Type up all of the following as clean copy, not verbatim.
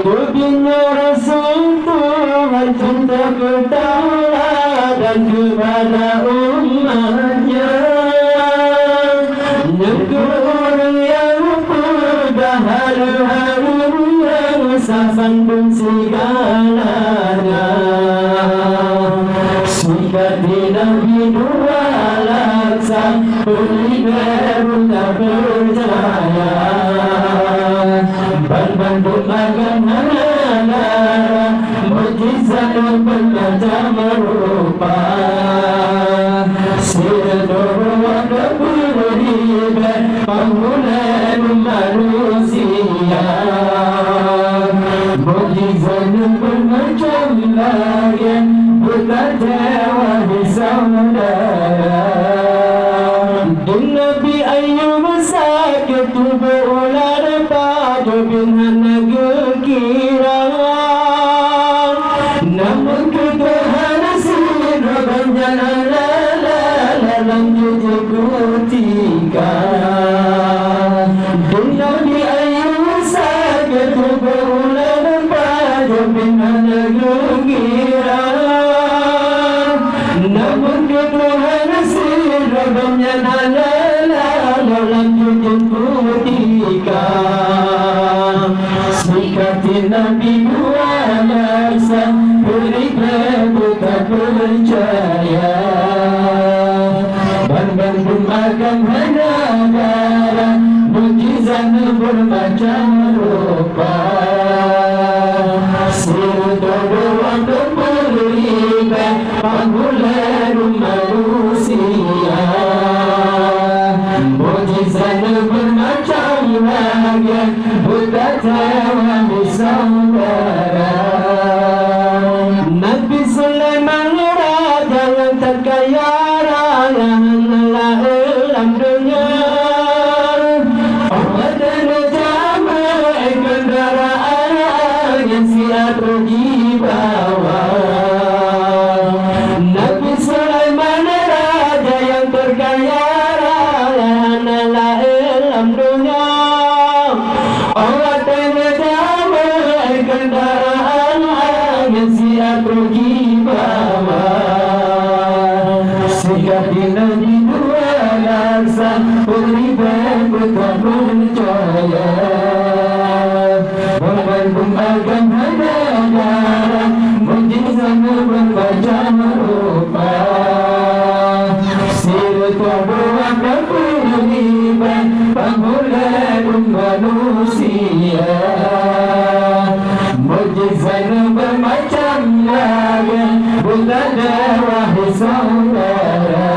Baginda Rasul Tuhan cinta kepada dan kepada umatnya. Negeri yang mudah hari-hari yang sandung segalanya. Sikati Nabi dua laksa beribadah tak percaya. Bantu agama negara mujizat bermacam rupa. Sirdoh waktu beribadah bangunan manusia. Mujizat bermacam lagi berkata wahai saudara. Nabi Ayub sakit berular pada binhan kekiran. Namun Tuhan sirah banjalan dalam jejak ketika. Nabi Ayub sakit berular pada binhan kekiran. Namun Tuhan sirah banjalan dalam jejak ketika. Sikati Nabi dua laksa beribadah tak percaya. Bantu agama negara mujizat bermacam rupa. Sirdoh waktu beribadah bangunan manusia. Mujizat bermacam lagi berkata wahai saudara. Nabi Sulaiman raja yang terkaya raya alam dunia. Allah dan jamaah kendaraan yang siap pergi bawa. Nabi Sulaiman raja yang terkaya raya alam dunia. Allah dan jamaah kendaraan yang siap pergi bawa. Sikati Nabi dua laksa beribadah tak percaya. Bantu agama negara mujizat bermacam rupa. Sirdoh waktu beribadah bangunan manusia. Mujizat bermacam lagi berkata wahai saudara.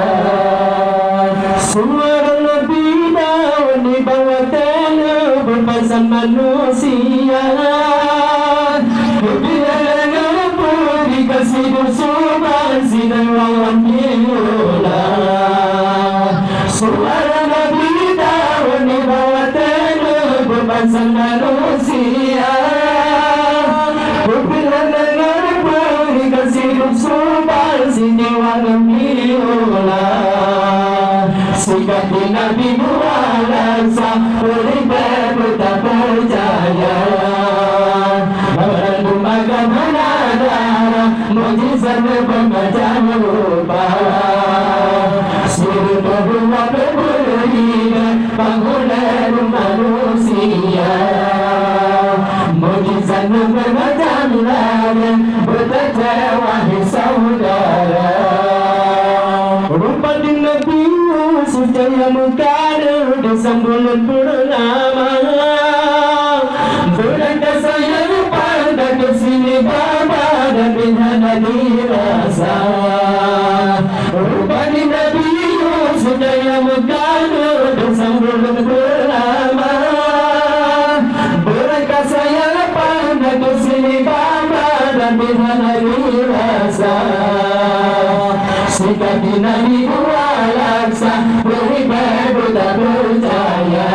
Suara Nabi Daud dibawa tanah berpasang manusia. Kebilangan pun dikasih bersuban sidang lawan biola. Suara Nabi Daud dibawa tanah berpasang manusia. Kebilangan pun dikasih bersuban sidang lawan biola. Sikati Nabi dua laksa beribadah tak percaya. Bantu agama negara mujizat bermacam rupa. Sirdoh waktu beribadah bangunan manusia. Mujizat bermacam lagi berkata wahai saudara. Rupa di Nabi Yusuf jaya mukana di sambulan purnama. Beranda saya pada kesini bapa dan binhana dirasa. Rupa di Nabi Yusuf jaya mukana di sambulan purnama. Beranda saya pada kesini bapa dan binhana dirasa. Sikati Nabi dua laksa beribadah tak percaya.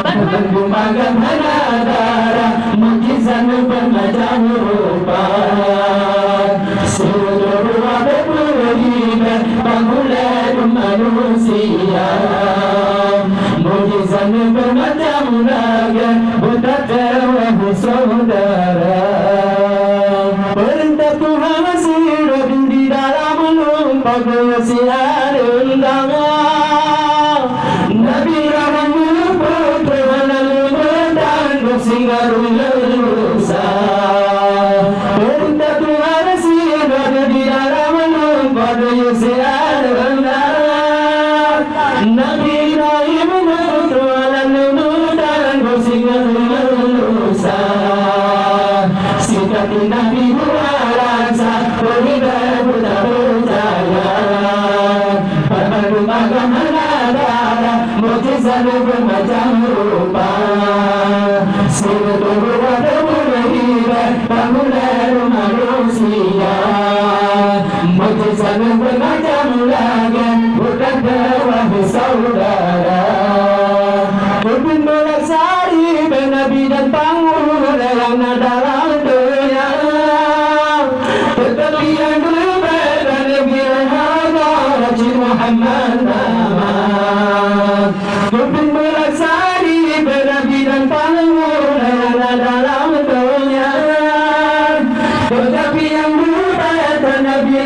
Bantu agama negara mujizat bermacam rupa. Sirdoh waktu beribadah bangunan manusia. Mujizat bermacam lagi berkata wahai Singgarul Lusa Perintah Tuhan sinar di dalam pada Yusian benar Nabi Ibrahim Tuhan nunutan Singgarul Lusa Sikap Nabi Muhammad Perintah Buddha percaya Berbagai agama ada mukjizat bermacam rupa Seluruh ada berhidup bangunan manusia Mukjizat bermacam lagi bukan terwah saudara Pemimpin Belasari Nabi dan Panggula yang dalam dunia Tetapi yang berbeda dengan harga Nabi Muhammad nama Pemimpin Belasari Nabi dan Panggula yang dalam dunia Tetapi yang berbeda Nabi